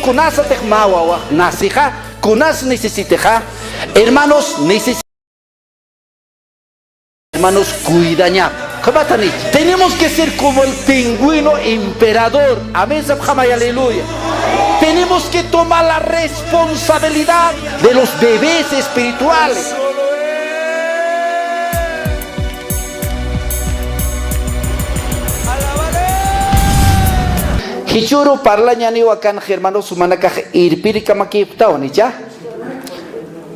kunasa tekmawa nasija, kunas necesiteja, hermanos hermanos cuidaña. Tenemos que ser como el pingüino emperador. Amén, aleluya. Tenemos que tomar la responsabilidad de los bebés espirituales. Hichuru parlanya ni wakan hermanos manakah irpiri kamaki ptaoni ya.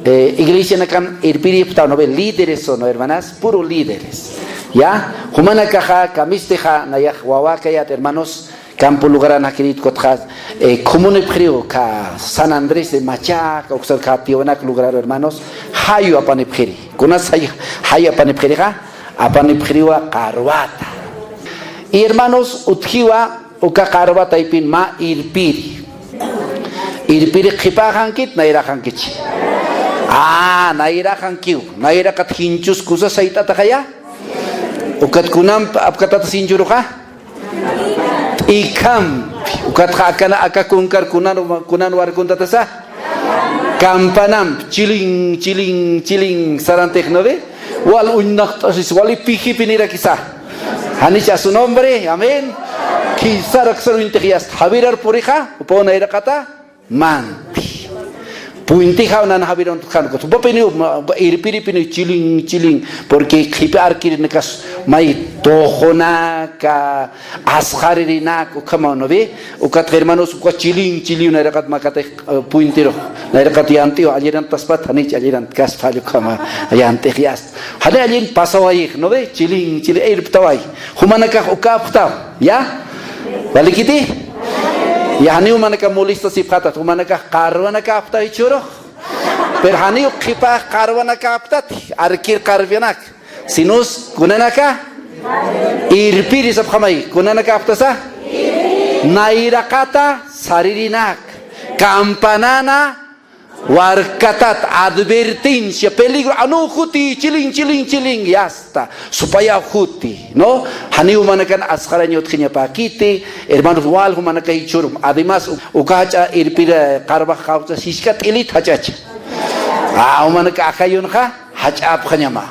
Iglesia nakan irpiri ptaoni líderes son hermanas, puro líderes. Ya, humana caja, camisteja, nayah, huawakayat, hermanos, campo lugar anakirit kotjas, comune prio, ka San Andrés de Machaca, oxal capionac lugar, hermanos, hayo apanepjeri, kunas hayo apanepjeriga, apanepjeriwa carvata. Y hermanos, utjiwa, uka carvata ipin ma irpiri. Irpiri kipahankit, naira hankichi. Naira hankiu, naira kat hinchus kusa saita takaya. Ukat kunam apkata sinjuruka ikam ukat akana akakungkar kunan warkunta tasa kampanam ciling sarantek nove wal unnak tasis wali pihi pinira kisah hanisha su nombre amén kisar aksar integrias habirar purija upona era kata manti Puinti nan habiron kan ko bo peni irpiri peni ciling porque khipe arkir nekas mai tohona ka asharina ko kamano be ukat hermanos ko ciling na rakat makate puintiro na rakat yanti aliran taspat hani aliran kas fallo kama ayante khias hade alin pasawai no be ciling irptawai humanaka ukapta ya balikiti Yani umanaka molista sifata, umanaka karwana kapta ichuro. Pero hani ukipa karwana kapta, arkir karvianak. Sinus kunanaka irpiri sabhamai, kunanaka kapta sa nairakata saririnak, campanana warkatat advertencia peligro anu huti ciling ya está supaya huti no hani humanakan askaranya utkinya pakiti hermanos wal humanaka ichur además ukacha irpira karba khauta siskat elit hachach humanaka akayunja hachap khanyama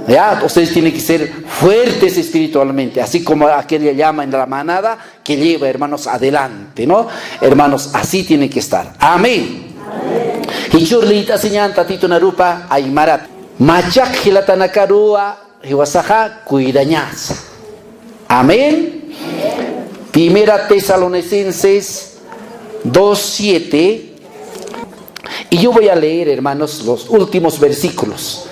ya ustedes tienen que ser fuertes espiritualmente así como aquel le llama en la manada que lleva hermanos adelante no hermanos así tienen que estar amén. Hichurlita señan tatito narupa aymarat machak hilatanakarua hiwasaja cuidañas amén. Primera Tesalonicenses 2:7 y yo voy a leer hermanos los últimos versículos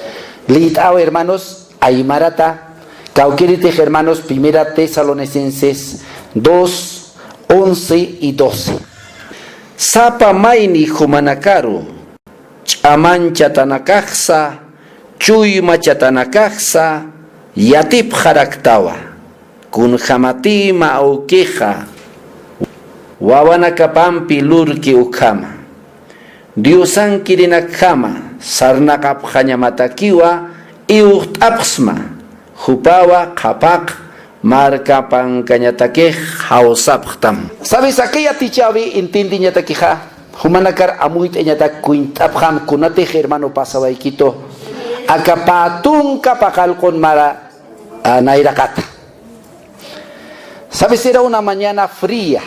litao hermanos aymarata cauquerite hermanos Primera Tesalonicenses 2:11 y 12 Sapa maini humanakaru chamancha tanakaksa chuyma chatanakaksa yatip haraktawa kun hamati maukeja wawanakapampi lurki ukama diusan kirinakama sarnakapjanya matakiwa iuhtapsma hupawa kapak marca pankanyatake hausaptam. ¿Sabes aquella tichavi intindinya takija? Humanakar amuit enyata kuintapjam kunate hermano pasawaikito. Akapatun kapakal con mara nairakata. ¿Sabes? Era una mañana fría.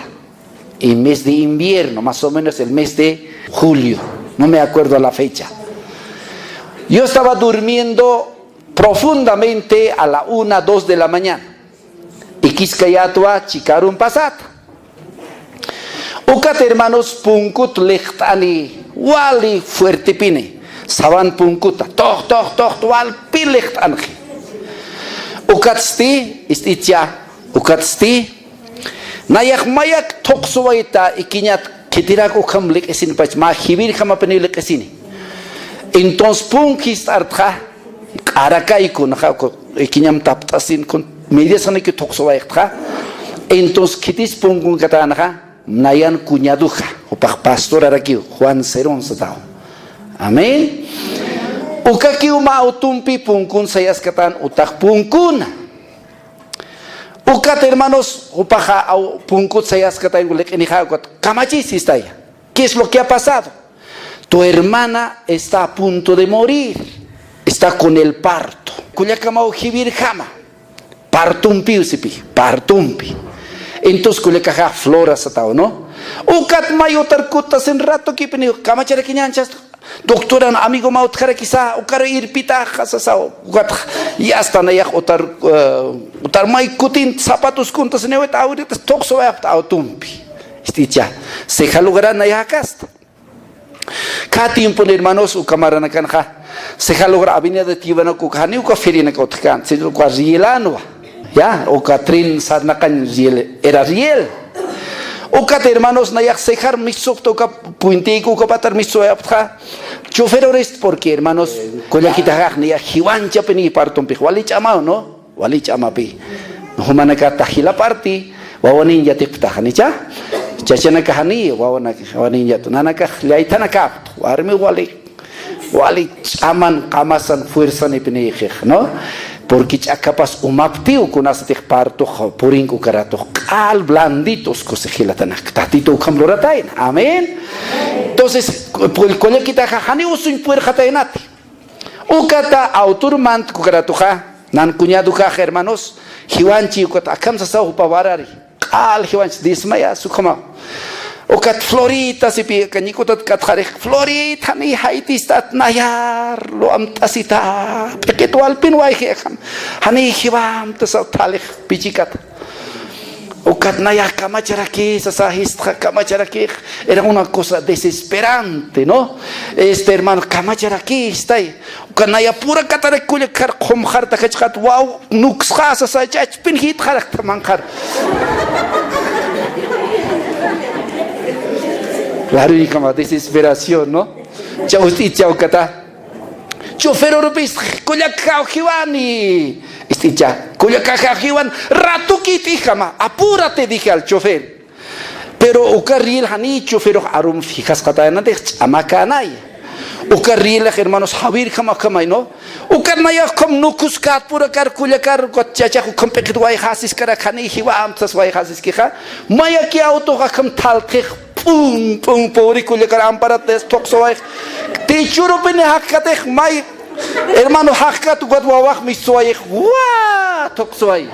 En mes de invierno, más o menos el mes de julio. No me acuerdo la fecha. Yo estaba durmiendo profundamente a la 1, 2 de la mañana. Ikiskayatua chikarun pasat. Ukat hermanos punkut lechtani wali fuerte pine. Saban punkuta toh wal pilecht anji. Ukat sti istitya ukat sti nayak mayak toksuwaita ikinyat kitirak ukam lek esin pach ma hibir kama penilek esini. Entonces punkist artha arakai kun ikinyam taptasin kun media sana que toxo va entonces kitis pungun katanaja nayan cuñaduja o pastor aquí Juan Cerón satao amén ukaki uma utumpi punkun sayas katan utak punkuna Ukat hermanos, upaja au punkut sayas kata ingulek enija ukat kamachis istaya. ¿Qué es lo que ha pasado? Tu hermana está a punto de morir, está con el parto. Kuyakamau jibir jama, partumpi usipi, partumpi. Entonces kulekaja floras atao, ¿no? Ukat mayotar kutas en rato kipini kamachara kinyanchas. Doctora amigo mau tkara kisa ukaro irpita hasasao ukat ya hasta nayak utar mai kutin zapatos kuntas newet ahorita tokso apta autumpi isticha se jalugara nayakasta cada tiempo hermanos ukamarana kanja se jalugara avenida de Tibana kukani uka ferina kotkan se uka rielano ya uka tren sarnakan riel era riel ukat hermanos nayak sejar misop toka puinteiku uka patar misoapta chofer orest porque hermanos konya kita hak nayak hiwancha peni parton pi wali chama no wali chama pi no manaka tahila party wawanin yate ptahani cha chachana kahani wawanin yatu nanaka laitana kap warmi wali chaman kamasan fuerza ni peni no porque capaz umaptiu con este parto purin kukarato al blanditos cosejilatanak tatito kamloratain amén. Entonces el coña kita jani usuin puer jatainati ukata auturmant kukaratuja nan cuñaduja hermanos hiwanchi ukata akamsa sa upawarari al hiwanchi dismaya sukama ukat florita sipi kanikutat katjarek florita ni haitistat nayar lo amtasita peketo alpin waihekam hani hiwam tasautalek pichikat ukat nayar kamacharaki sasahista kamacharaki era una cosa desesperante, ¿no? Hermano kamacharaki está ahí ukat naya pura katarek kule kar khomkhar takachkat wow nuksha sasachach pin hit kharak tamankar. Claro, y como desesperación, ¿no? Chau kata. Chofer europeo, koyakao jiwani. Esticha, koyakao jiwan, ratuki fijama, apúrate, dije al chofer. Pero ukarriel hani chofer arum fijas kata na de amakanay. Ukarriel hermanos Javier kama no. Ukarnaya kom nukuskat pura kar kulyakar kotchacha kom pekit wai hasis kara khani jiwam tas wai hasis kha. Maya ki auto kam talkh pum pori kulyakar amparat des toksoy. Te churo pene hakate mai hermano hakat got wawak misoy wa toksoy.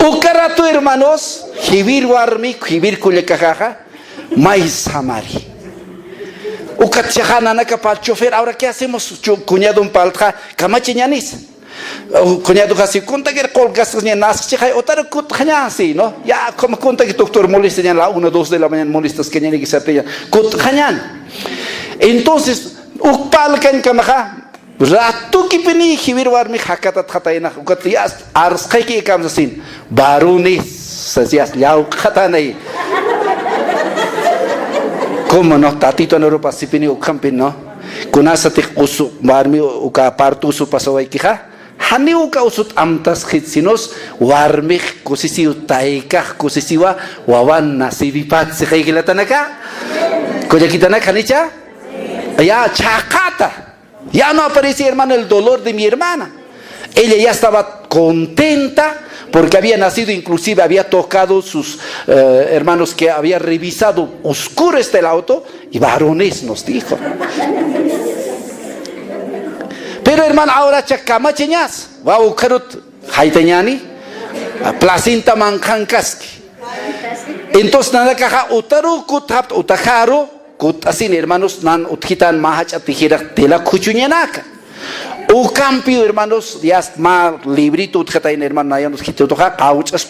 Ukarato hermanos, Jibir warmi, Jibir kulekajaja, mais samari. Ukatchajana naka para el chofer, ahora qué hacemos, cuñado un paltra, camachiñanis. Cuñado casi cuenta que el colgas ni nas, chajay, otra kutjañasi, ¿no? Ya como cuenta que doctor molesta ya la 1, 2 de la mañana molestas que ni que se pilla, kutjañan. Entonces, ukpalkan kamaja. Ratu kipini Jibir warmi hakatat hatayna ukatiyas arskaki kamsasin barunis sasias yau khatanai como no tatito en Europa sipini ukampin no kunasatik usu warmi uka partu usu pasawai kija hani uka usut amtas khitsinos warmi kusisi utaika kusisiwa wawan nasibipat sikhigilatanaka koyakitana khanicha ya chakata. Ya no aparecía, hermano, el dolor de mi hermana. Ella ya estaba contenta porque había nacido, inclusive había tocado sus hermanos que había revisado oscuro el auto y varones nos dijo. Pero hermano, ahora chacama cheñas, wow, karut, haiteñani, placenta mancancaski. Entonces nada caja utaru kutap utajaru. Así hermanos nan utkitan mahach atijira tela kuchuñanaka ukampio hermanos ya más librito utkatain hermano nayan utkito toja pauchas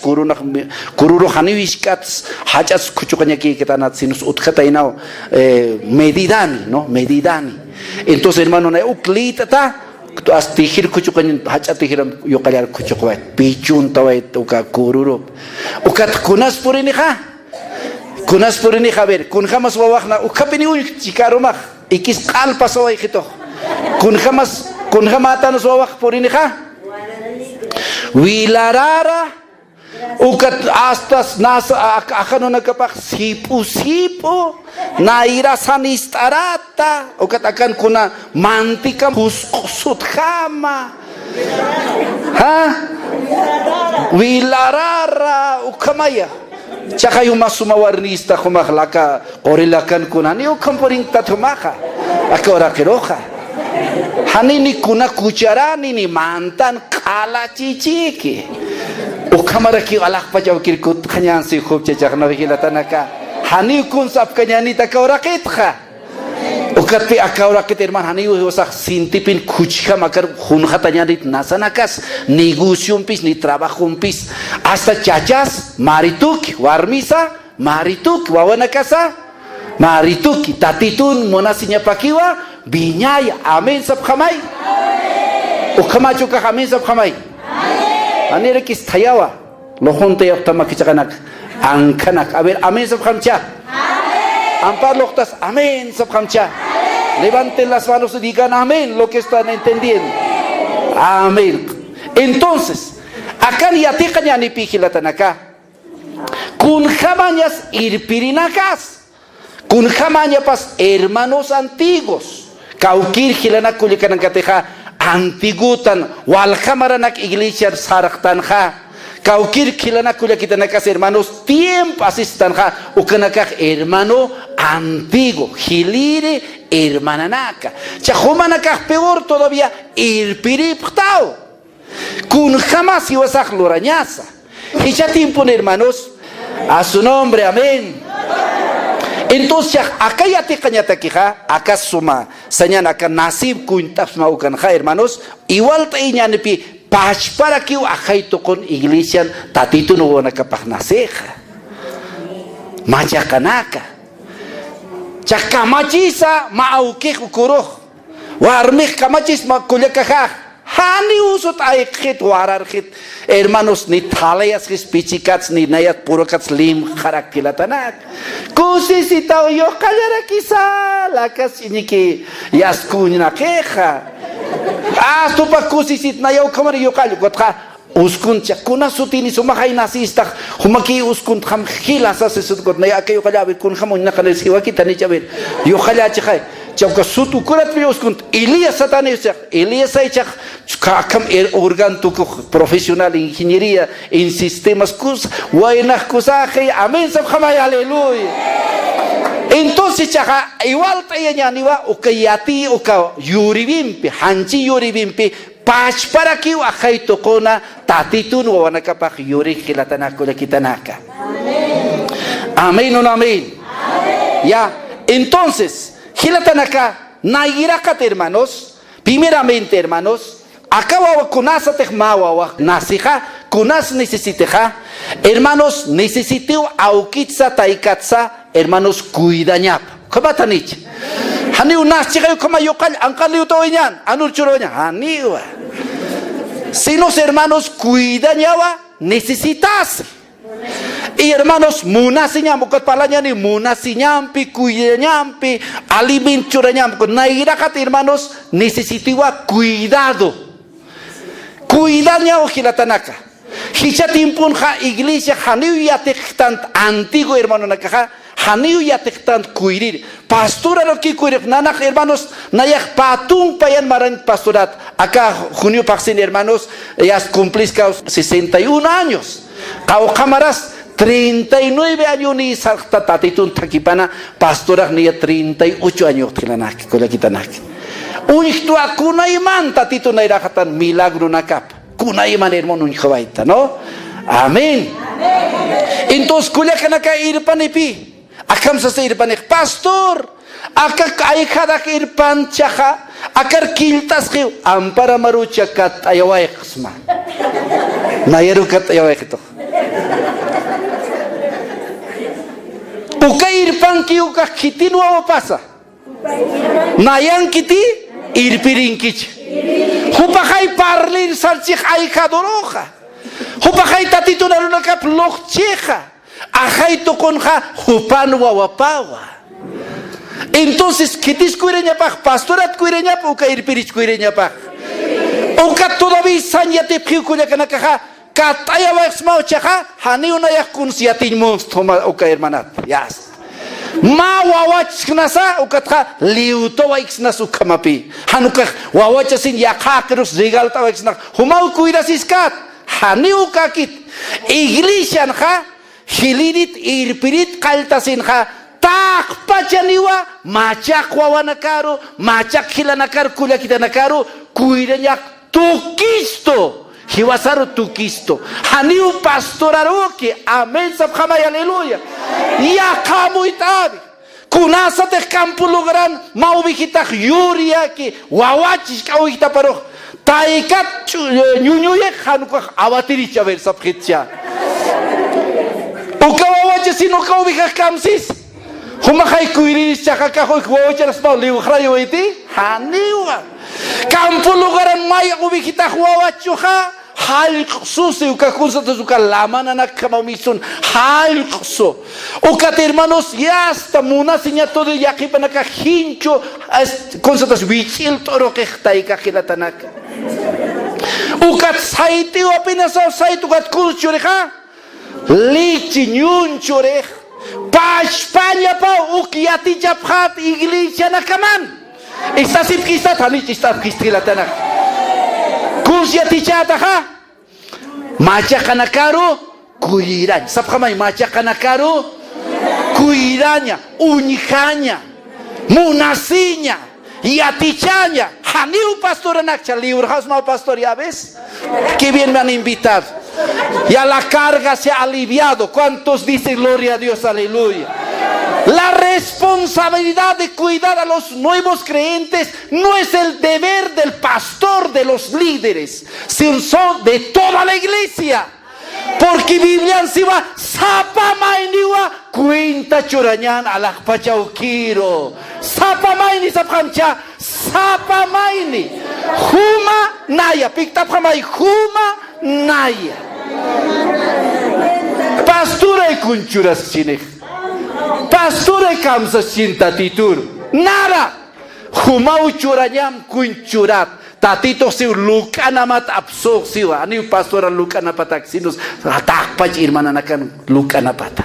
kururo haniwishkats hachas kuchukañaki ketanat sinus utkatainao medidani no medidani entonces hermano na uklitata astijir kuchukañin hachatijira yoqallar kuchukwat pichun tawait uka kururo ukat kunas purinija kunas purini haber kun jamas wawakna ukapini ul chikarumaj ikis qal paso hijito kun jamatan wawak purini ha wilarara ukat astas nasa akano nagkapak sipu naira sanistarata ukat akan kuna mantika husut kama wilarara ukamaya tsaka yung masumawarnista kumaklaka orilakan kuna ni ukamporing tatumaka akora kiroka hanini kuna kucharani ni mantan kala ciciki ukamara ki alak pa jaw kirkut kanyan si khub chachak na wikilatan ka hani kun sap kanyani takaurakit ka ukat pi akaurakit herman hani usak sintipin kuchka makar hun khatanyani nasanakas negocium pis ni trabajo pis hasta chachas marituk warmisa marituk wawanakasa marituk tatitun monasinya pakiwa binyaya amin sab khamai ukamachu ka amin sab khamai anire kis thayawa lohon tayak tamak chakanak angkanak amin sab khamcha ampar loktas amin sab khamcha levanten las manos y digan amén lo que están entendiendo amén. Entonces acá ni atika ni anipihilatan acá kun jamanyas irpirinakas kun jamanya pas hermanos antiguos kaukir hilana kulikan kateja antigutan wal jamaranak iglesia saraktan ha kaukir hilana kulikitan kas hermanos tiempo asistan ha ukanakak hermano antiguo hilire hermananaka chahumanakak peor todavía irpiriptao kun jamás iwasak lorañasa hicha tiempo hermanos a su nombre amén. Entonces acá ya te cañata quija acá suma señan acá nasib kuintas maukan ja hermanos igual te iñanepi pach para que ajaito con iglesia tatito no wana kapag naseja machakanaka chakamachisa maauke ukuro warmik kamachis makulakaja hani usut aikit wararkit hermanos ni talayas kis pichikats ni nayat purokats lim karakkilatanak kusisitaw yo kalara kisa lakas iniki yaskunya keja tupa kusisit na yo kamar yo kal gotka uskun chakuna sutini sumakay nasista humaki uskun kham khilasa sesut got na yakayo kalabi kun khamun na kanes hiwakita ni chabir yo khala chakay chauka sutu kurat uskun Elias satane Elias aichak kakam organ tu profesional ingeniería en sistemas kus wainah kusaje amén sab khamay aleluya. Entonces chaka igual tayanya niwa ukayati uka yuribimpi hanchi yuribimpi pach para que ajaito kona tatitun wawanakapak yuri kilatanako lakitanaka amén o no amén ya. Entonces hilatanaka nairakat hermanos primeramente hermanos acaba kunasa tehmawa nasija kunas necesiteja hermanos necesiteo aukitsa taikatsa hermanos cuidañap kabatanich hani unas chica como yo cal ankali utoñan anur churoña haniwa si los hermanos cuidañaba necesitas y hermanos munasiñam bukat palanya ni munasiñampi cuidañampi alimin churañam con nairakat hermanos necesitaba cuidado cuidaña ojilatanaka hicha timpun ja iglesia haniu ya tektant antiguo hermano nakaja haniu ya tektant cuirir pastora lo que cuirir nanak hermanos nayak patung payan maran pastorat acá junio paxin hermanos ya cumplís 61 años kau cámaras 39 años ni sarta tatitun takipana pastora ni 38 años tilanak kola kitanak unik tu akuna iman tatitun nairahatan milagro nakap kuna iman hermano unjovaita no amén. Entonces kulia kanaka irpan ipi akam sa irpan pastor akak ay kada irpan chaha akar kiltas kiu ampara marucha kat ayaway ksma nayeru kat ayaway kito uka irpan kiu ka kiti nuwa pasa nayan kiti irpirin kich hupakay parlin sarchik ay kadoroja hupakay tatito naruna kap lokcheja ajay tokonja hupan wawapawa. Entonces kitis kuireñapaj pastorat kuireñap uka irpirich kuireñapaj uka todavía sanyate piukunya kanakaja kataya waxma uchaja hani una ya kunsiatin toma uka hermanat yas ma wawachknasa ukatja liuto waxnas ukamapi hanuka wawachasin yaqaqrus regalta waxna humau cuidasiskat hani ukakit iglesia ja hilinit irpirit kaltasin ja takpachaniwa machak wawanakaro machak hilanakar kulyakitanakaro cuidañak tukisto hiwasaru tukisto haniu pastoraroke amén sabjamay aleluya ya kamuitabi kunasate campo lugaran maubikitak yuria que wawachis kawikita paro taikat ñuñuye hanuka awatiricha ver sabjitcha ukawawache sino kawbika kamsis humakay kuiris chakaka hoy wawacheras pa liwkhrayo iti haniwa campo lugaran may ubikita wawachuha halqsusi ukakunsa tuzuka lamana nakamamisun halqso ukat hermanos ya hasta munasiña todo yaqipanaka hincho konsatas wichil toro qeqtayka qilatanaka ukat sayti apenas saytu ukat kunchureja lichi ñunchurej pa España pa ukyati chaphat iglesia nakaman estás ibkistat halich estás kistilatanaka kunsia tichataja machakanakaro kuiraña sabjamay machakanakaro kuiraña uñijaña munasiña yatichaña haniu pastoranakcha liurjas no pastor ya ves que bien me han invitado ya la carga se ha aliviado. ¿Cuántos dicen gloria a Dios? Aleluya. La responsabilidad de cuidar a los nuevos creyentes no es el deber del pastor, de los líderes, sino de toda la iglesia. Porque Biblia encima sapa mainiwa cuenta churañan a la pachauquiro sapa maini sapamcha sapa maini huma naya piktapamay huma naya pastura y kunchuras chinej pastura y kamsas chintatitur nara huma uchurañam kunchurat tatito siu lukanamat abso siu ani pastora lukanapatak sinus atakpach irmananakan lukanapata.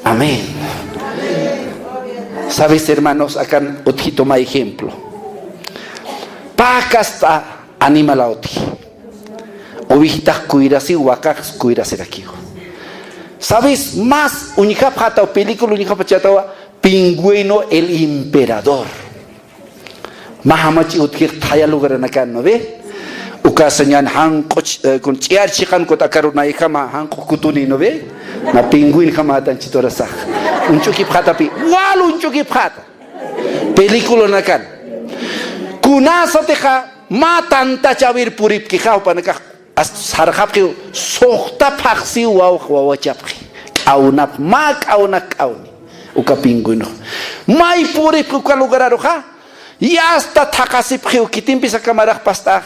Amén. Sabes, hermanos, acá otji toma ejemplo. Pacasta animal oti. Ovijitas cuirasi huacas cuirasi aquí. Sabes más única pata o película única pachatawa Pingüino el emperador. Mahamachi utkir taya lugar nakan no ve ukasanyan hang con chiar chikan ko takaruna ikama hang kutuni no ve na pingüin kama tan chitora sa unchuki phata pi wal unchuki phata película nakan kunasa teja matanta chabir purip ki khau panaka sarkhap ki sokhta phaksi wa chapki aunap mak aunak auni uka pingüino mai purip ko lugar aroja ya hasta takasipjiu kitimpi sa kamaraj pastag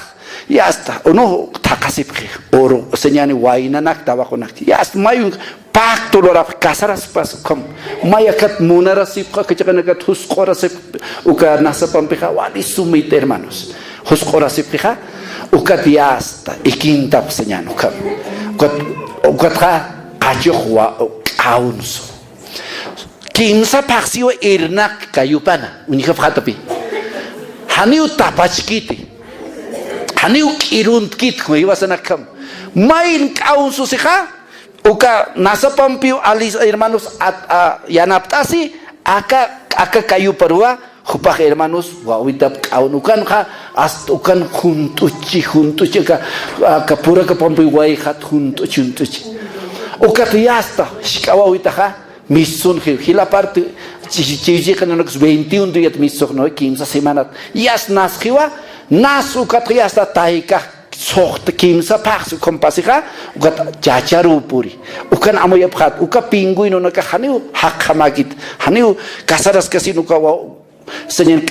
ya hasta uno takasipjiu oro señani wainanak tabakonak ya hasta mayun pacto lorap kasaras pas kom mayakat munarasipja kachakanakat husqorasip uka nasapampiha wali sumit hermanos husqorasipja ukat ya hasta ikintap señani ukat qachoqwa qaunso kimsa paxio irnak kayupana unika phatapi haniu tapachkiti haniu kiruntkit kuiwasanakam main kaun susija uka nasapampiu alis hermanos yanaptasi aka kayu parua hupaj hermanos wawitap kaun ukan ha hasta ukan juntuchi ka pura ka pampi wai hat juntuchi uka tiasta shikawawita ha misun hila parte chichi que no nos 21 días miso no 15 semanas yas nas khiwa nas ukatria hasta taika socht 15 pax compasiha ukat chacharu puri ukan amoya phat uka pingüino no ka haniu hakhamagit haniu kasaras kasin uka senyen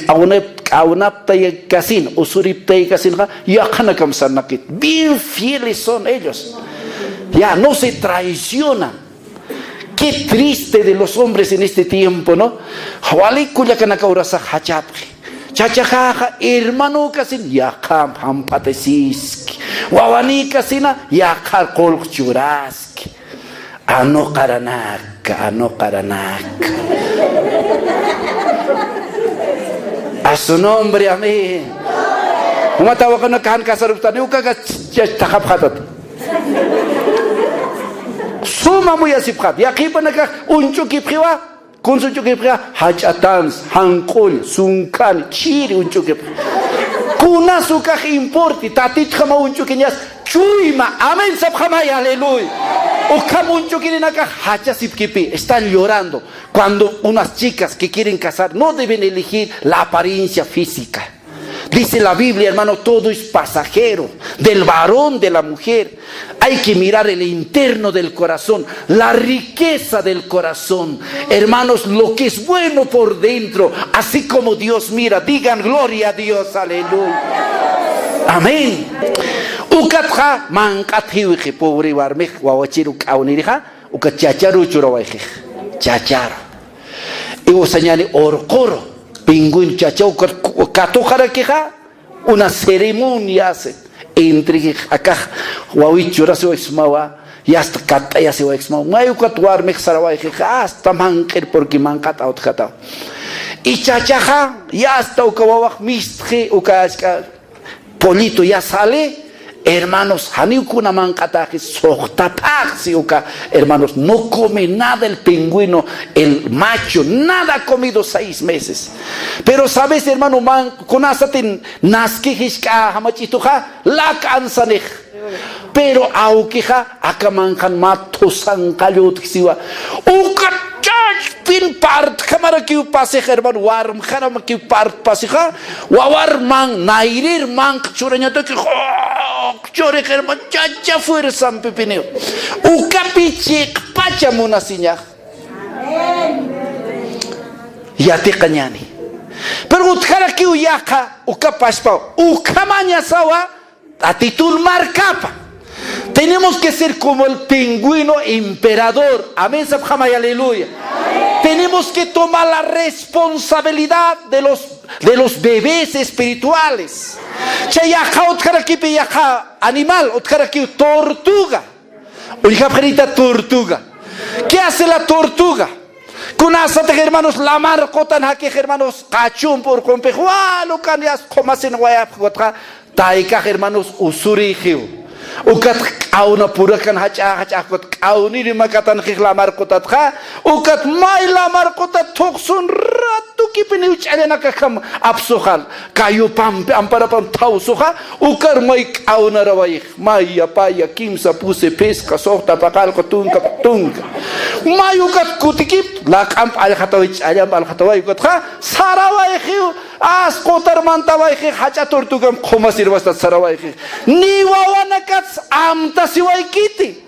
kaunap tay kasin usurip tay kasin ha yakana kamsanakit bien fieles son ellos ya no se traicionan. Qué triste de los hombres en este tiempo, ¿no? Hawali kuyakanaka urasa hachapri. Chachajaja, hermano kasin yakam hampatesis. Wawanika sina yakar kolk churaski. Ano karanaka. A su nombre, amén. Umatawa ka nagkahan ka sa ruptan, yung takapkatot. Suma mo yasipkat. Yakipa nagka-unchukipkiwa. Kung sunchukipkiwa, hajatans, hangkol, sungkan, chiri unchukipkiwa. Kuna sukak importi, tatit ka maunchukinyas, chuyma, amén sabkamay, aleluya. O kamunchukin naka hachasipkipi, están llorando. Cuando unas chicas que quieren casar no deben elegir la apariencia física. Dice la Biblia, hermano, todo es pasajero, del varón, de la mujer. Hay que mirar el interno del corazón, la riqueza del corazón. Hermanos, lo que es bueno por dentro, así como Dios mira. Digan gloria a Dios, aleluya. Amén. Ukatha mankat hiwiki pobre warmik wawachiru kauniriha ukachacharu churawaiki chacharo. Iwo señale orcoro pingüino chachao katojara queja una ceremonia hace entre acá wawichura se exmawa y hasta kata ya se exmawa mayu katwarmik sarawaiki hasta manker porque mankat out kata y chachaja ya hasta ukawawak mistje ukashka polito ya sale. Hermanos, hermanos, no come nada el pingüino, el macho, nada ha comido 6 meses. Pero sabes, hermano, con asatin naskihishka hamachituja la cansanej. Pero auquija akamankan matosan kayot siwa. Pin part kamara kiu pase hermano warm kharama kiu part pasija wawar mang nairir mang churanya to ki chore hermano chacha fuerza pepineo ukapichi pacha munasinya ya te kanyani pero utkara kiu yaka ukapaspa ukamanya sawa atitul marcapa. Tenemos que ser como el pingüino emperador. Amén, sabjamay, aleluya. Tenemos que tomar la responsabilidad de los bebés espirituales. Chayaka otkarakipi yaka animal, otkaraki tortuga. Oija tortuga. ¿Qué hace la tortuga? Kunasate hermanos la marcotan hake hermanos cachum por compejuá lo canias comasen guayap gotra taika hermanos usuri hiu. Ukat kauna purakan hacha kot kauni rimakatan khlamar kotatha ukat mai lamar kotat thoksun ratu kipini uchalena kakam absukhal kayu pam ampara pam thausuha ukar mai kauna rawai mai apaya kimsa puse pesca sorta pakal kotunka mai ukat kutikip la kamp al khatawich alam al khatawai kotha sarawai khiu as kotar mantawai khi hacha tortugam khomasir wastat sarawai khi niwawana amta siwaikiti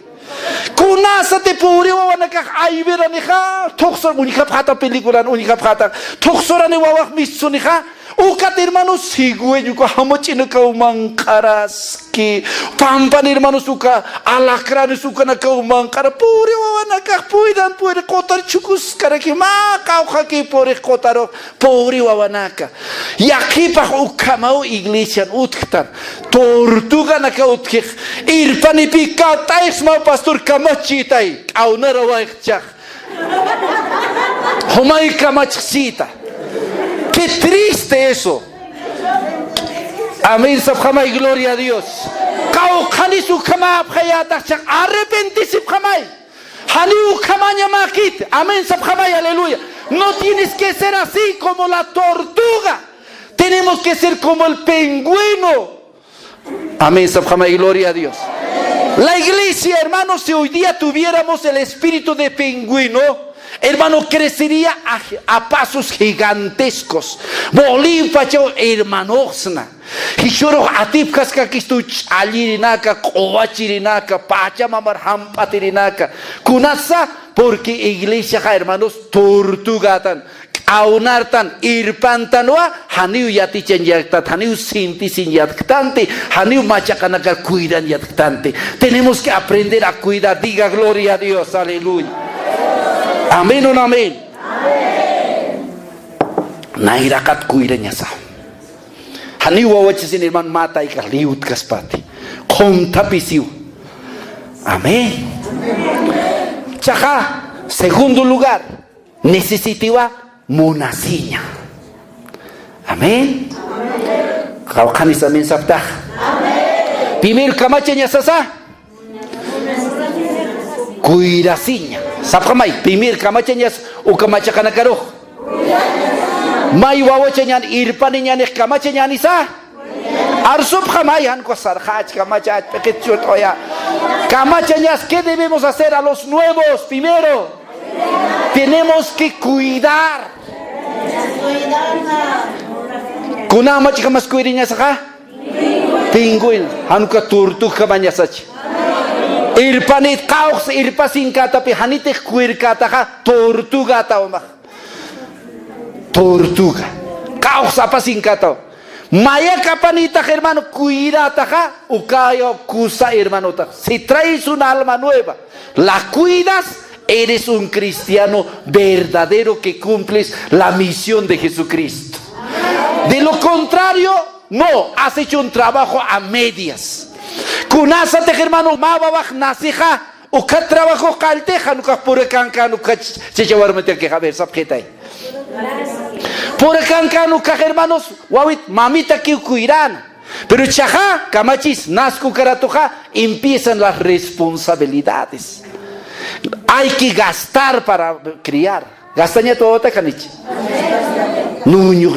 kunasa te puri wawana ka aibera ni kha thoksor unika phata pelikulan unika phata thoksora ni wawak misuni kha ukat hermanos sigueño ko hamochina ka umangkaraski pampan hermanos uka alakran suka na ka umangkara puri wawana ka puidan puede kotar chukus karaki ma kauha ki puri kotaro puri wawana ka yakipa ukamau iglesia utktan tortuga na ka utkik irpani pika tais ma pastor kamachitai aunara waikchak homai kamachita. Qué triste eso. Amén, sabjamay, gloria a Dios. Kao khanisu kama abkhayata chak arrepentisip khamay. Haniu kamanya makit. Amén, sabjamay, aleluya. No tienes que ser así como la tortuga. Tenemos que ser como el pingüino. Amén, sabjamay, gloria a Dios. La iglesia, hermanos, si hoy día tuviéramos el espíritu de pingüino, hermano, crecería a pasos gigantescos. Bolívacho, hermanosna. Hishoro atipkas kakistuch alirinaka, kovachirinaka, pachamamar hampatirinaka. Kunasa, porque iglesia, hermanos, tortugatan. Aunartan irpantanwa haniu yatichen yaktat haniu sinti sin yaktante haniu machakanaka cuidan yaktante. Tenemos que aprender a cuidar. Diga gloria a Dios, aleluya. Amén o no amén. Nairakat cuidan yasa. Haniu wawachisin hermano mata ikaliut kaspati. Contapisiu. Amén. Chaja, segundo lugar, necesitaba monasiña. Amén. Kawkanis amin saptah. Primero kamacheña sasa. Cuidasiña. Sapkamay, primero kamacheña o kamachakanakaro. May wawacheñan irpaniñan es kamacheñan isa. Arsup kamayan kosarhach kamachach pequechut oya. Kamacheñas, ¿qué debemos hacer a los nuevos? Primero, tenemos que cuidar. Kuna machi mas cuidar saka? Pinguin, hanuka turtu kamanyasach. Irpanit kaux irpasin kata pi hanite kuir kata ka tortuga tauma. Tortuga. Kaux apasin kata. Maya kapanita hermano cuida taja ukayo kusa hermano ta. Si traes un alma nueva, la cuidas, eres un cristiano verdadero que cumples la misión de Jesucristo. De lo contrario, no, has hecho un trabajo a medias. Kunasate hermano mababaj nasija uka trabajo kalteja nuka pure kanka nuka chechawar meter que haber sabjetai. Por acá nuka hermanos wawit mamita que cuidan. Pero chaja kamachis nasku karatuja empiezan las responsabilidades. Hay que gastar para criar. Gastaña todo te canich. Nuñu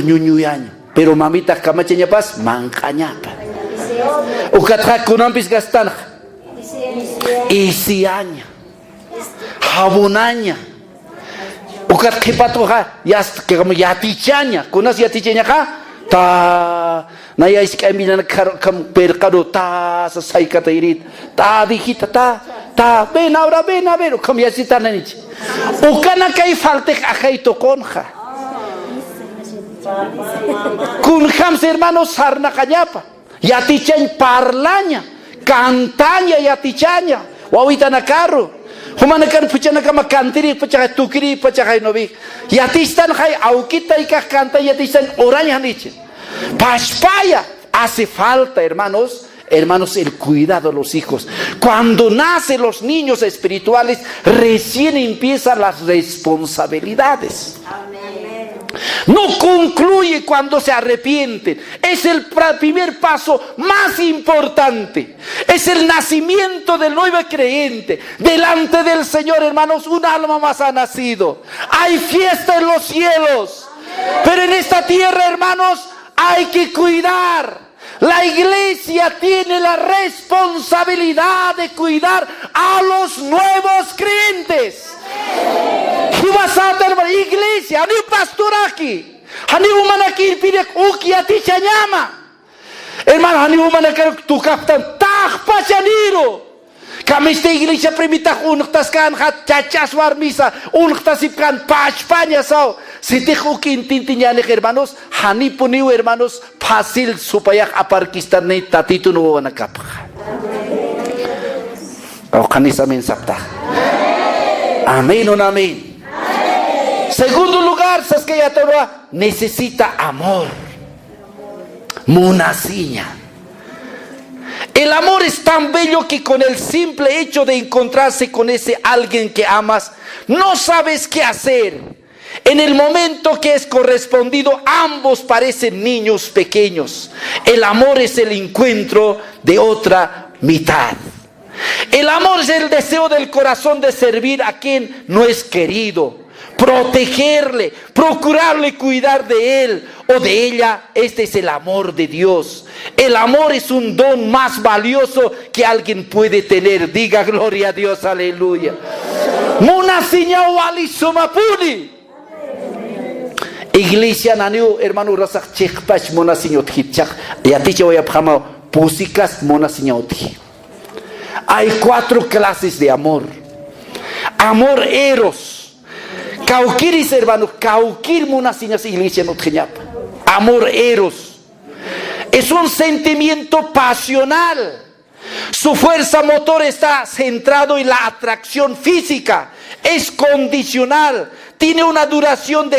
año. Pero mamita kamacheña pas mancañapa. Ukatra kunampis gastan. Isi año. Jabonaña. Ukat kipatuha yas que como yatichaña. Kunas yatichaña ka ta naya is kamina kam percado ta sa saikata irit ta dijita ta ven ahora ven a ver como ya citan niche ukana kai falte ajaito conja kunjam hermanos sarna cañapa yatichañ parlaña cantaña yatichaña wawita na carro humanakan puchana kama kantiri puchaka tukiri puchaka novi yatistan hay aukita y canta yatistan oraña niche pashpaya hace falta hermanos el cuidado de los hijos. Cuando nacen los niños espirituales recién empiezan las responsabilidades. No concluye cuando se arrepienten. Es el primer paso más importante. Es el nacimiento del nuevo creyente. Delante del Señor, hermanos, un alma más ha nacido. Hay fiesta en los cielos. Pero en esta tierra, hermanos, hay que cuidar. La iglesia tiene la responsabilidad de cuidar a los nuevos creyentes. Iglesia, ani pastor aquí, ani human aquí pide uki aticha llama. Hermano, ani human aquí tu captan tag pachaniro. Kami esta iglesia primita unuktas kan hat chachas war misa unuktas ipkan pachpaña sao. Si te uki intintinya ne hermanos, hani puniu hermanos fácil supaya aparkistan ne tatitu no wana kapha. O kanisa men sapta. Amén o amén. Segundo lugar, sabes que ya Torah necesita amor. Monasiña. El amor es tan bello que con el simple hecho de encontrarse con ese alguien que amas, no sabes qué hacer. En el momento que es correspondido, ambos parecen niños pequeños. El amor es el encuentro de otra mitad. El amor es el deseo del corazón de servir a quien no es querido, protegerle, procurarle cuidar de él o de ella. Este es el amor de Dios. El amor es un don más valioso que alguien puede tener. Diga gloria a Dios, aleluya. Monasiña wali somapuni. Iglesia naniu hermano rasak chekpach monasiño tchak. Ya tiche voy a pjama pusikas monasiña otji. Hay 4 clases de amor. Amor eros. Kaukiris hermano, kaukir monasiñas iglesia no tjeñapa. Amor eros. Es un sentimiento pasional. Su fuerza motor está centrado en la atracción física. Es condicional. Tiene una duración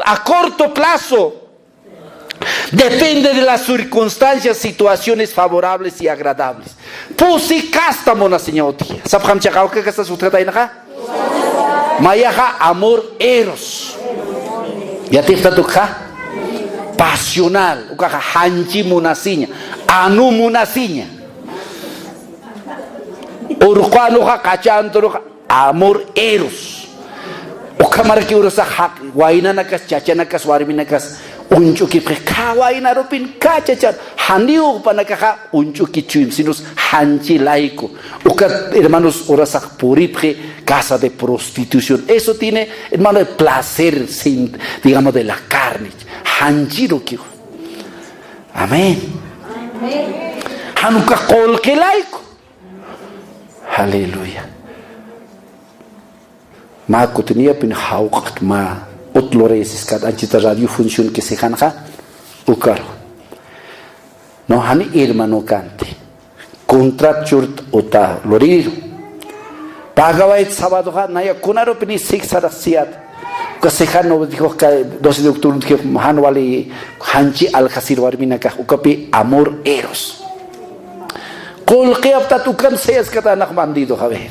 a corto plazo. Depende de las circunstancias, situaciones favorables y agradables. Pusi casta mona señor. Sabham chakao que casta sutrata inaja. Mayaja amor eros. Ya te está tukha. Pasional. Ukaha hanchi munasinya. Anu munasinya. Urquanuha kachanturuha. Amor eros. Ukamara ki urusa hak. Waina nakas chachanakas warminakas. Unchuki kawaina ropin kachachar haniu panakaha unchuki chuim sinus hanchi laico uka hermanos orasak puripre casa de prostitución. Eso tiene, hermano, el placer digamos de la carne hanchiro ki amén hanuka kolke laico aleluya ma tenía pin hauqat ma Otlores kat anchita radio función que se janja ukar no hani hermano cante contract churt ota lorir pagawait sábado ha naya kunaro pini siksarasiat que se jano dijo que 12 de octubre que han vale hanchi al khasir warmina ka ukapi amor eros kol que apta tukam seas kata nak bandido javer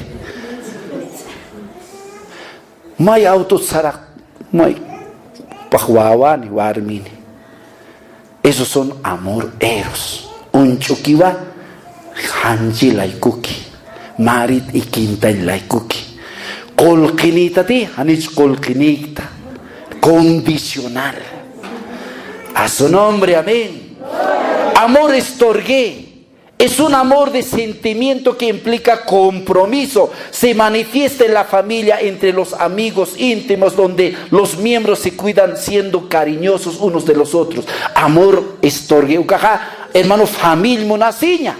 may auto sarak May pahwawani warmini. Esos son amor eros. Un chukiwa hanji laikuki. Marit ikinta laikuki. Kolkinita ti hanich kolkinita. Condicional. A su nombre, amén. Amor estorgué. Es un amor de sentimiento que implica compromiso. Se manifiesta en la familia, entre los amigos íntimos, donde los miembros se cuidan siendo cariñosos unos de los otros. Amor estorgue. Ukaha, hermano, familia munasiña.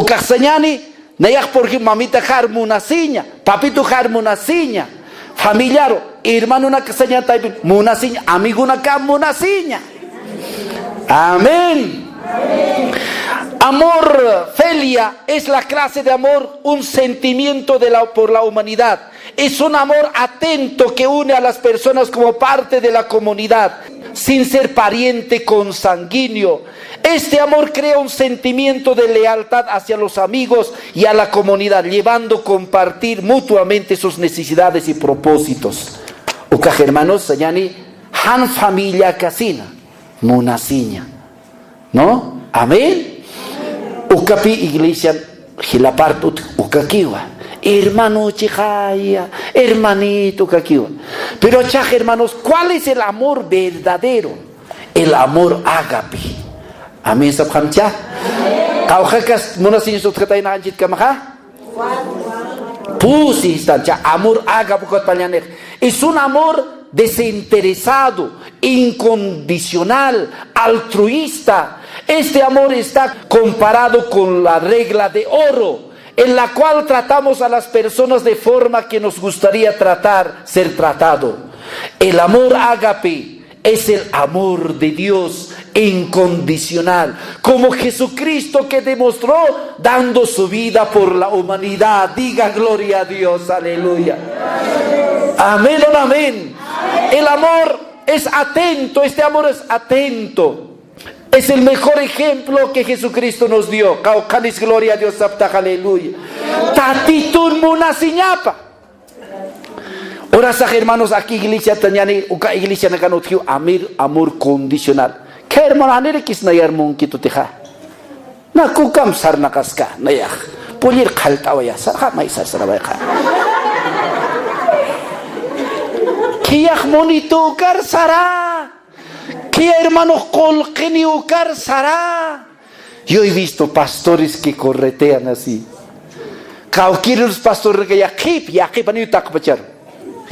Ukasañani, nayak porque mamita har munasiña, papito har munasiña. Familiar, hermano una casaña taipin munasiña, amigo una cam munasiña. Amén. Amor, filia, es la clase de amor, un sentimiento por la humanidad. Es un amor atento que une a las personas como parte de la comunidad, sin ser pariente consanguíneo. Este amor crea un sentimiento de lealtad hacia los amigos y a la comunidad, llevando a compartir mutuamente sus necesidades y propósitos. Ukaj hermanos, sayani, han familia casina, munasiña. ¿No? Amén. Ukapi iglesia hilapartut ukakiwa. Hermano chihaya, hermanito ukakiwa. Pero chaj hermanos, ¿cuál es el amor verdadero? El amor ágape. Amén sabhamcha. Kaujakas munasin sutkataina anjit kamaha. Pusi istancha amor ágape kot palyanek. Es un amor desinteresado, incondicional, altruista. Este amor está comparado con la regla de oro, en la cual tratamos a las personas de forma que nos gustaría ser tratado. El amor ágape es el amor de Dios incondicional, como Jesucristo que demostró dando su vida por la humanidad. Diga gloria a Dios, aleluya. Amén o no amén. El amor es atento, este amor es atento. Es el mejor ejemplo que Jesucristo nos dio. Caucanis gloria a Dios, aleluya. Tatitun munasiñapa. Ahora, hermanos, aquí iglesia tañani, uka iglesia nakanothiu amor condicional. ¿Qué hermano anere kis nayar monkito teja? Na kukam sarnakaska nayah. Pulir khaltawaya sarha maisar sarabaya. Kiyah monito ukar sara. ¿Qué hermanos colqueni ukar sara? Yo he visto pastores que corretean así. Kaukiri los pastores que yakip ani utakpachar.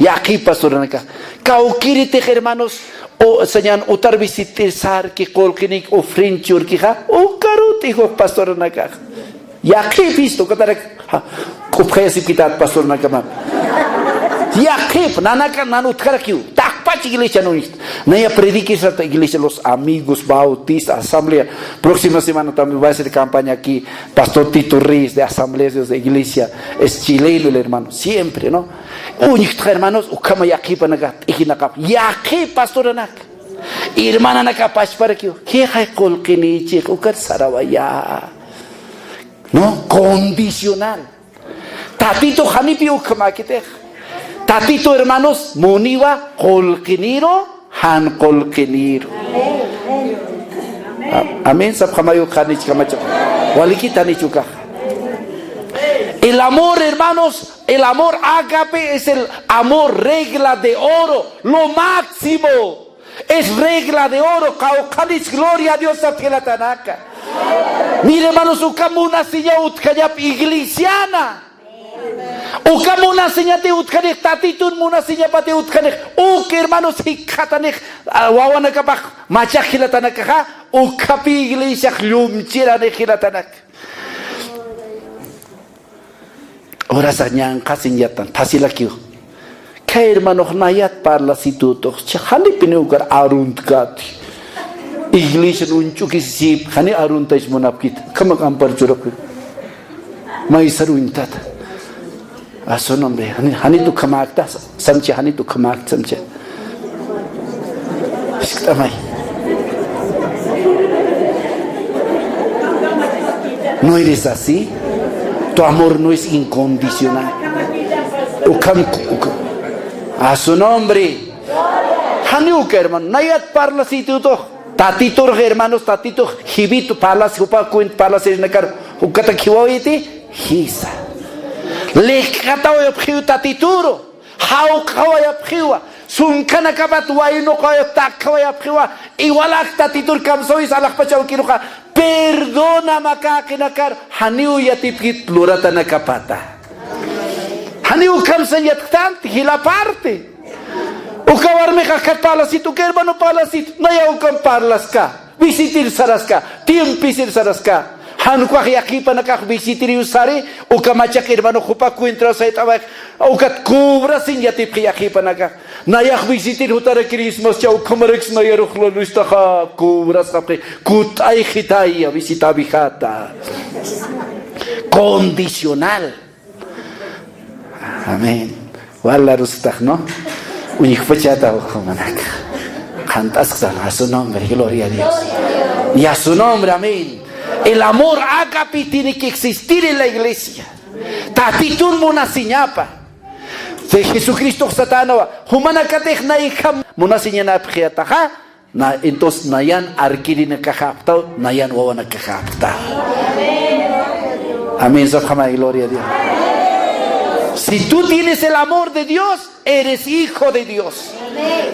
Yakip pastor naka. Kaukiri te hermanos o señan utar visitar que colqueni ofrenchur kija. O karuti hijo pastor naka. Yakip visto katara kupkhayasi pitat pastor naka ma. Yakip nanaka nanutkara kiu. Iglesia no Naya predique esa iglesia, los amigos bautistas, asamblea. Próxima semana también va a hacer campaña aquí. Pastor Tito Reyes de asambleas de iglesia. Es chileno el hermano, siempre, ¿no? Hermanos, ukama yaki panagat, ikinakap. Yaki pastor anak. Hermana nakapash para que hay colquini chico que sarawaya. No, condicional. Tatito hanipio kamakite. Tatito hermanos, moniva colquiniro, han colquiniro. Amén. Sab kamayo kanich kamacho. Walikita ni chuka. El amor, hermanos, el amor ágape es el amor regla de oro, lo máximo. Es regla de oro. Kaukanis, gloria a Dios a tanaka. Mire, hermanos, ukamo una silla utkayap iglesiana. Ukamo una silla te utkanek, tatitun una silla pate utkanek. Uk, hermanos, hikatanek, wawanakapach, machakilatanaka, ukapi iglesia, lumchiranekilatanaka. Ora sanyang kasinyatan tasilakio. Kay hermano nayat parla situto. Chani pinugar arunt kat. Iglesia unchuk isip. Hani arunta ismonapkit. Kamak ampar churap. May saruntat. Aso nombre. Hani tu kamakta. Samche hani tu kamak samche. Tamay. No eres así. Tu amor no es incondicional. A su nombre. Haniuka, hermano. Nayat parla situto. Tatito, hermanos, tatito. Hibito parla supa kuint parla sirnakar. Ukata kiwawiti. Hisa. Lekata oyaphiu tatituro. Hau kawayaphiwa. Sunkana kabat waino kayotak kawayaphiwa. Iwalak tatitur kamsois alak pachaw kinuka. Perdona makakinakar. Haniu yatipkit lurata nakapata. Haniu kamsan yattant hila parte. Ukawarme kakat palasitu ke hermano palasit. Naya ukam parlaska. Visitir saraska. Tiempisir saraska. Hanukah yakipa nakak visitir usari. Ukamachak hermano kupa kuentra sa itabak. Ukat kubra sin yatip yakipa nakak. Nayak visitir hutara Christmas chau kamareks na yarukhlo luistaka kubras kapre kutay khitay visita bihata. Condicional. Amén. Wala rustak no. Unik pachata ukhmanak. Cantas a su nombre, gloria a Dios. Y a su nombre, amén. El amor ágape tiene que existir en la iglesia. Tatitun monasiñapa. De Jesucristo satana humana katech naikam monasiñana pjiataja na entonces nayan arkirina kahapta nayan wawana kahapta. Amén. Amén. Gloria a Dios. Si tú tienes el amor de Dios, eres hijo de Dios.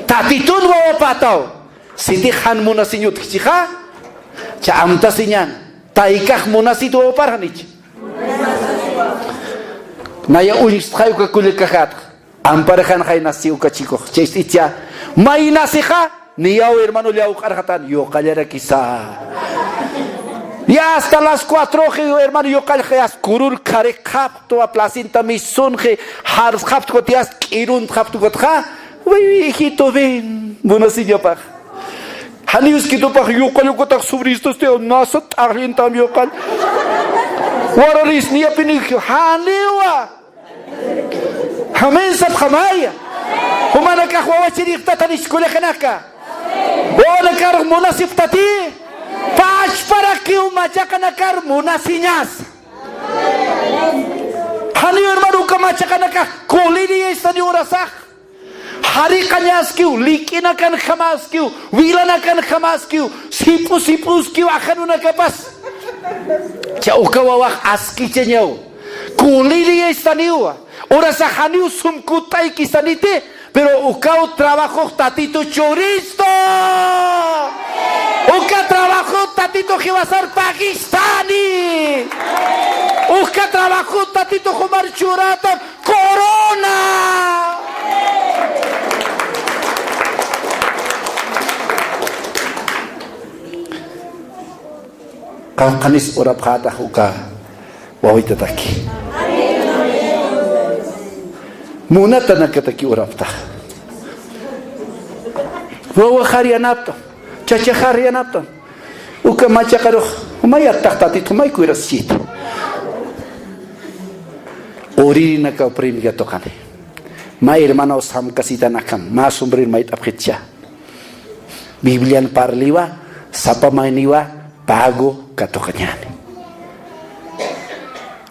Tatitun wawapatao. Si te han monasiñut chicha, cha amta siñan. Taikah monasitu wawaparhanich. Naya unistkhayu ka kulikahat. Amparahan kay nasiu ka chico. Chestitia. May nasika. Niyaw hermano liyaw karhatan. Yo kalyara kisa. Ya hasta las 4 hermano yo kalyas kurur kare kapto a placenta misun ke har kapto tias kirun kapto kotha. Uy hijito ven. Bonasilla pa. Hanius kito pa yo kalyokotak subristos te nasat arlintam yo kal. Wararis niya pinik haniwa. Amén, sab khamaya. Humana ka khwawa chirik tatanis kule khanaka. Wala kar munasib tati. Pash para que umachakana kar munasiñas. Hani hermano kamachakana ka kolini estani orasak. Hari kanyaskiu likina kan khamaskiu wilana kan khamaskiu sipuskiu akhanuna kapas. Chaukawa aski chenyau. Kulili estaniwa. Ora sahaniu sumkutai kisanite, pero ukau trabajo tatito choristo. Uka trabajo tatito que va a ser pakistani. Uka trabajo tatito kumar churata corona. Kanis ora phata uka wawita taki. Munata nakataki urapta. Wawa kharianapta. Chacha kharianapta. Uka machakaro. Umayat tahtati tumay kuirasit. Ori naka primiga tokane. Ma hermanos ham kasita nakam. Ma sombrir mait apketcha. Biblian parliwa, sapamainiwa, bago katokanyani.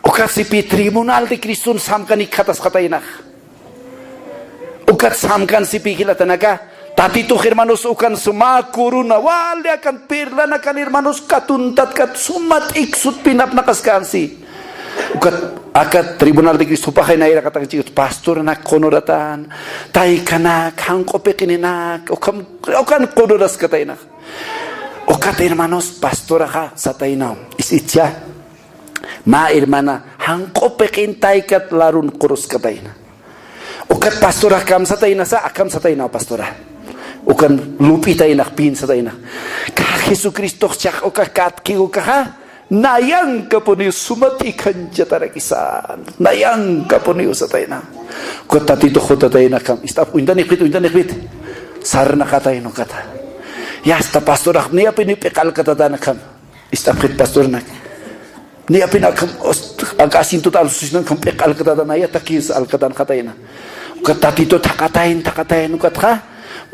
Ukat sipi tribunal de Kristus samkan ikatas katainak. Ukat samkan sipi kilatanaka, tatito hermanos ukan sumakuruna, wale akan pirlan akan hermanos katuntat kat sumat iksut pinap nakaskansi. Ukat akat tribunal de Kristus pakai naira katakan cikut pastor nak konoratan, tai kanak hangko pekininak, ukan konoras katainak. Ukat hermanos pastor aka satainam isitya. Ma hermana hangko pekin tai kat larun kurus kataina. Ukat pastora kam sataina sa akam sataina pastora. Ukan lupi taina pin sataina. Ka Yesus Kristus cak ukat kat ki ukat nayang kapuni sumati kanjatara kisan. Nayang kapuni sataina. Ukat tatito khota taina kam istap undan ikbit. Sarna kataino kata. Ya sta pastora nia pini pekal kata dana kam. Istap khit pastorna. Ni apin agasin total susinan kampek alkatan ayat takis alkatan kataina. Kata tito takatain ukat ha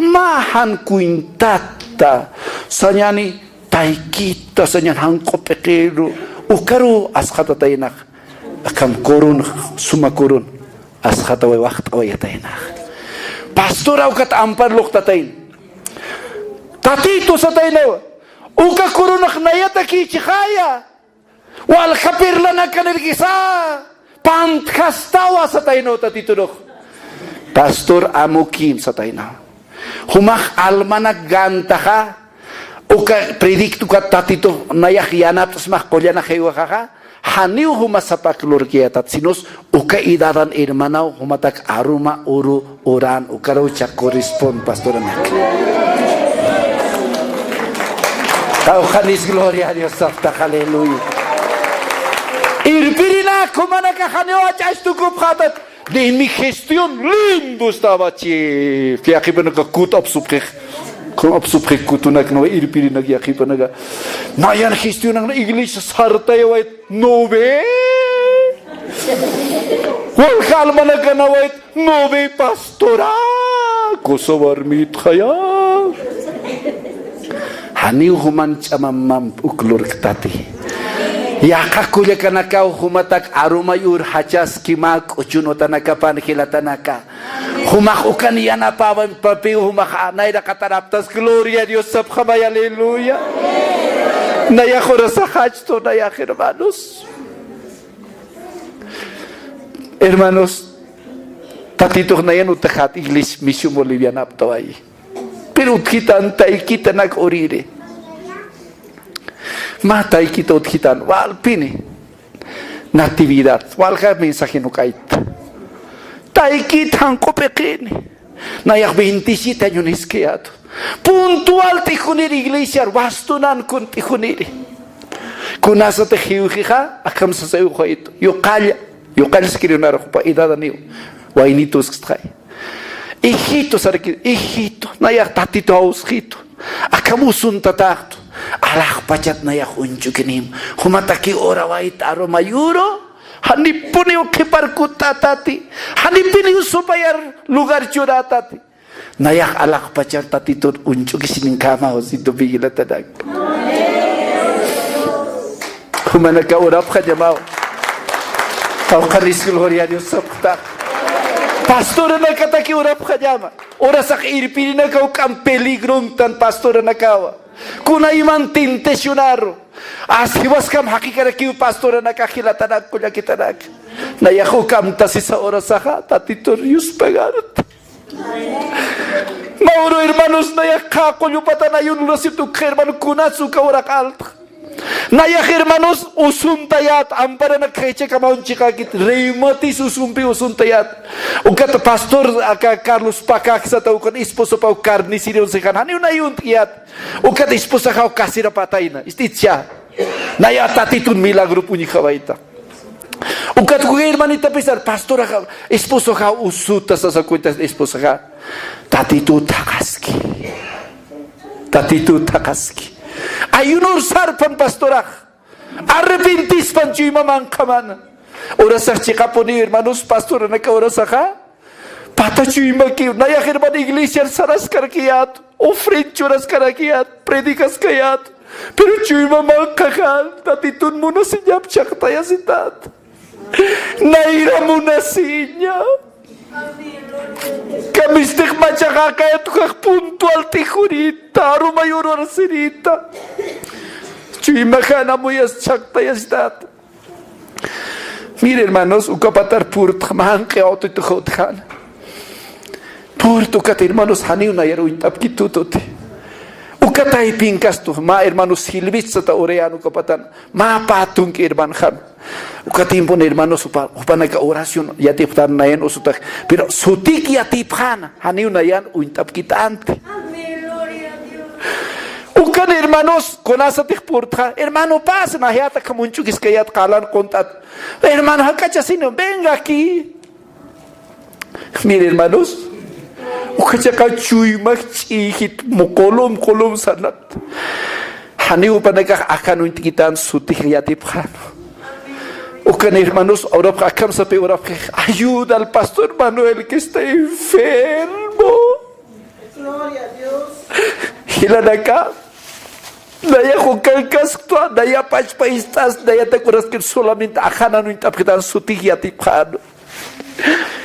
mahan kuintata sanyani taikita sanyan hangko pekeru ukaru askata tainak akam korun sumakurun askata way wakta way tainak. Pastora ukat ampar lok tatain. Tatito sa tainaw uka kurunak nayata ki chikaya. Wal kapir lana kanir kisa pantkastawa sa taino tatitudok pastor amukim sa taino humak almanak ganta ka uka prediktu ka tatito nayak yanap tasmak kolya na kayo ka haniu humasapak lurkiyatat sinos uka idaran hermanaw humatak aruma uru oran ukaraw chak correspond pastor anak kau kanis gloria a Dios safta haleluya. Irpirina kumana ka khanyo achas tu kup khatat de mi gestión lindo estaba che fiaki bena ka kut absuprek kutunak no irpirina ya khipana na yan gestión na iglesia sarta yawait nove wal kalmana ka nawait nove pastora kosovar mit khaya hani human chamam uklur ktati. Ya kakule kanaka humatak aruma yur hachas kimak uchunotanaka pankilatanaka humak ukan yana pawan papi humak anay da kataraptas gloria a Dios sabkhamay aleluya naya khorasa hachto naya hermanos tatito na yan utakat English mission boliviana aptawai pero utkitan taikita nag orire Matai kita utkitan wal pini natividad wal ka mensaje no kait tai kitan ko pequeño nayak 27 años keato puntual tikunir iglesia bastunan kun tikunir kunasa te hiuja akam sa sayo ko ito yo kal skriunar ko pa idada niyo wainitos kstay hijito sarki hijito nayak tatito auskito akamusun tatakto alak pachat na yak unjukinim humataki ora wait aro mayuro hanipuni ukiparkutatati hanipini usupayar lugar curatati nayak alak pachat tatito unjuki sining kama osito bigila tadag humanaka urap kajamao kau karis gloria Dios sabta pastor na kataki urap kajama ora sak irpini na kau kam peligro tan pastor na kawa kuna iman tintesyonaro asli was kam hakikara kiu pastora nakakilatanak kuya kitanak nayaku kam tasi sa oras saka tatitor yus pagarot mauro hermanos nayaka kuyo patanayun lositu hermano kunatsu kaurak alta nayak hermanos usuntayat ampara nakkeche kamaun chikakit reimatis usuntayat ukat pastor aka Carlos Pakak sa tau kan esposo pau carnicero sekan hani unayun tiat ukat esposa kau kasira pataina istitsia naya tatitun milagro punyi kawaita ukat ku hermanita pesar pastor aka esposo kau usuta sa cuentas esposa ka tatitu takaski ayunor sarpan pastorak arrepentis pan cuy mamang kaman ora sarchika poni hermanos pastor na ka ora saka pata cuy maki naya hermano iglesia saras karkiat ofrenchuras karakiat, predicas kayat. Pero chuy mamang kakal, tatitun mo na sinyap siyak tayo si tat. Naira mo na sinya. Kamistik machaka kaya tukak puntual tikurita, rumayuro na sinita. Chuy makana mo yas siyak tayo si tat. Mire hermanos, ukapatar purt mahan kaya oto ito kautkan. Purt ukat hermanos haniw na yaro intap kitutote. Ukatay pinkas to, ma hermanos hilbit sa taorean ukapatan, ma patung ke herman ham. Ukatim pun hermanos upa nagka-orasyon, yatip tan na yan usutak. Pero sutik yatip han, haniw na yan uintap kita ante. Ukan hermanos, konasa tikpurta, hermano pasa na hiyata kamunchukis kayat kalan kontat. Hermano hakachasino, venga aquí. Mire hermanos, ukachaka chuy magchihit mukolom kolom sanat. Hani upa nagkakakan uintikitan sutik yatip han. Ukan hermanos, ahora akam sa peor ayuda al pastor Manuel que está enfermo. Gloria a Dios. Hilanaka. Daya hukalkas tua, daya paistas, daya te acuerdas que solamente ajana no interpretan sutik yatiphan.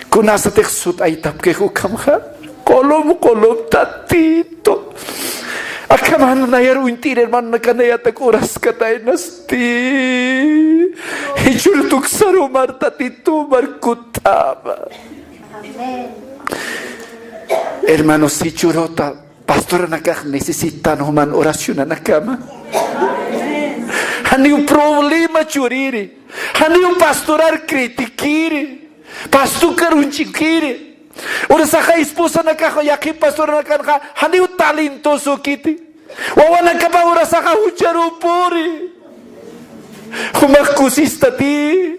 Kunasa te sut aitap que hukamha, kolom tatito. Akaman na yaro intir hermano na kanaya te acuerdas que tayo nasti. Hichultuk sarumar tatito markutama. Hermanos, si churota. Pastor nakak necesitan human oración na cama. Hani un problema churiri. Hani un pastorar critikiri. Pastor karunchikiri. Ora saka esposa nakak yaki pastor nakak hani un talentoso kiti. Wawa nakapa ora saka hucharupuri. Humakusista ti.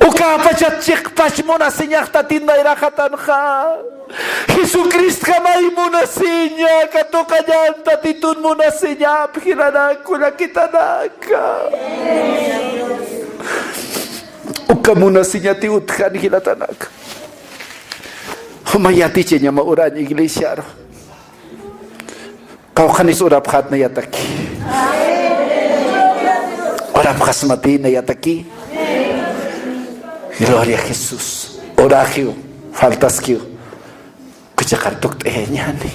Uka pachat cek pachmona senyak tatinda irakatan kha. Jesucristo kamay mo na sinya, katokanyan, tatitun mo na sinya, pinanak ko na kitanaka. Uka mo na sinya, tiutkan hilatanak. Humayati siya niya mauran, iglesia. Kau kanis urap hat na yataki. Urap kasmati na yataki. Gloria a Jesús. Oragio, faltas que kuchakartuk tehnyani.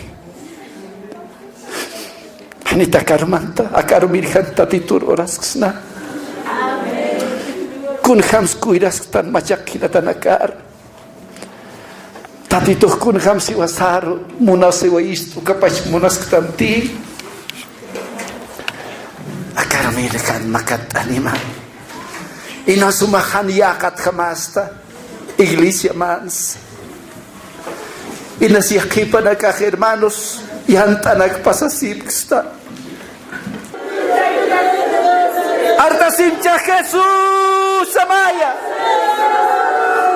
Hanita karmanta, akarmirhan tatitur oraskna. Kun hams kuiras tan macak hilatan akar. Tatituh kun hamsi wasar munase wa istu kapas munas tanti. Akarmirhan makat anima. Inasumahan yakat kamasta. Iglesia mans. Inasiyakipan na kak hermanos. Yantanak pasasipksta. Artasimcha Jesús Amaya.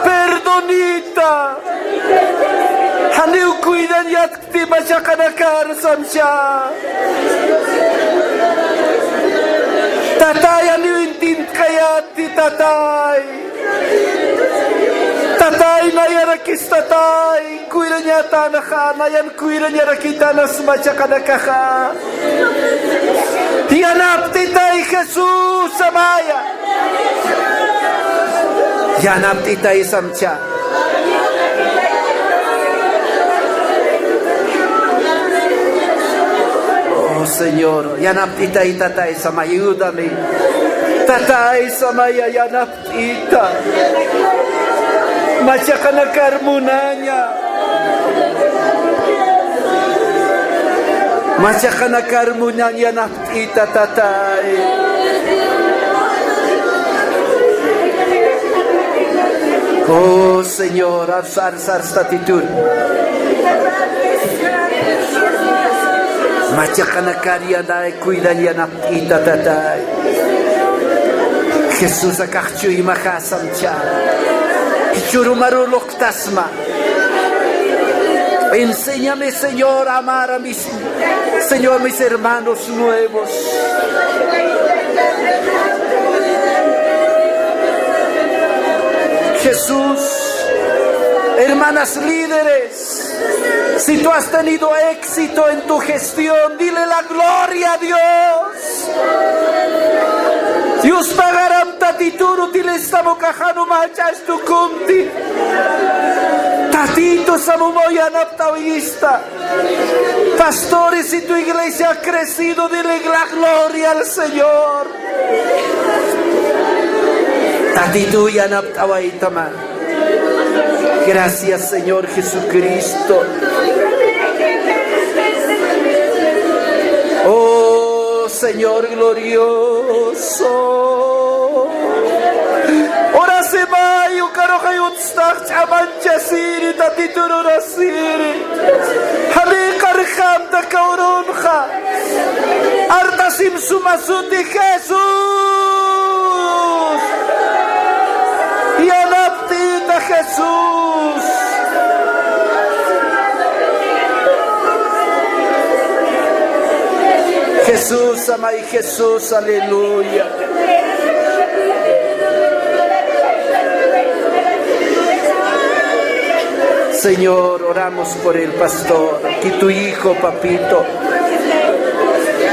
Perdonita. Haniu cuidan yakti machakanakar samcha. Tatay aniu intint kayati tatay. Tatay na yarakis tatay. Kuira niya tanaka. Nayan kuira niya rakita nas machakanakaka. Yanap titay Jesus Amaya. Yanap titay samcha. Oh Señor, yanap titay tatay Samaya. Ayúdame. Tatay Samaya yanap tita. Machakanakar munanya. Machakanakar munanya yanap tita tatay. Oh Señor, arsar statitud. Machakanakar yanay cuidan yanap tita tatay. Jesús akakchu imakasam cha. Churumarulok tasma. Enséñame, Señor, a amar a mis hermanos nuevos. Jesús, hermanas líderes, Si tú has tenido éxito en tu gestión, dile la gloria a Dios. Dios pagaram tatituro tilestamo cajano machas tu kunti. Tatito samumoya naptawista. Pastores, si tu iglesia ha crecido, dile la gloria al Señor. Tatito ya naptawaitama. Gracias, Señor Jesucristo. Oh, Señor glorioso. Ora se mayo karokayut stak chamancha siri tatituro rasiri. Hadi karkham ta kauronja. Artasim sumasuti Jesús. Y anaptita Jesús. Jesús, amai Jesús, aleluya. Señor, oramos por el pastor, que tu hijo, papito,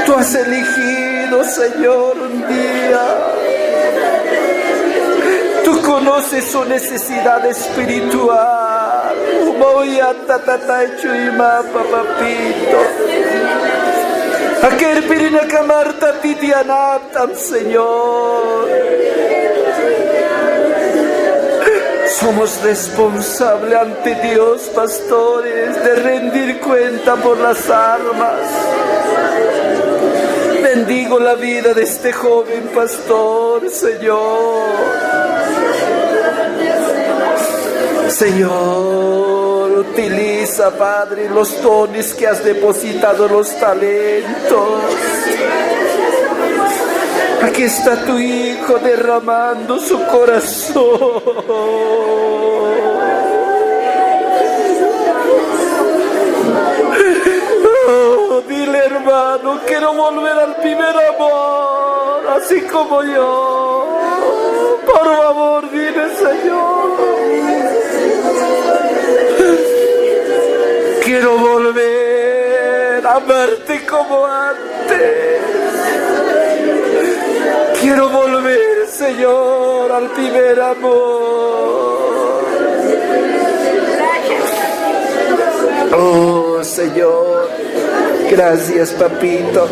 tú has elegido, Señor, un día. Tú conoces su necesidad espiritual. Papito. Aquel pirina camarta titianaptam, Señor. Somos responsables ante Dios, pastores, de rendir cuenta por las almas. Bendigo la vida de este joven pastor, Señor. Señor, utiliza, Padre, los dones que has depositado, los talentos. Aquí está tu hijo derramando su corazón. Oh, dile, hermano, quiero volver al primer amor, así como yo. Por favor, dile, Señor. Quiero volver a amarte como antes. Quiero volver, Señor, al primer amor. Oh, Señor, gracias, papito.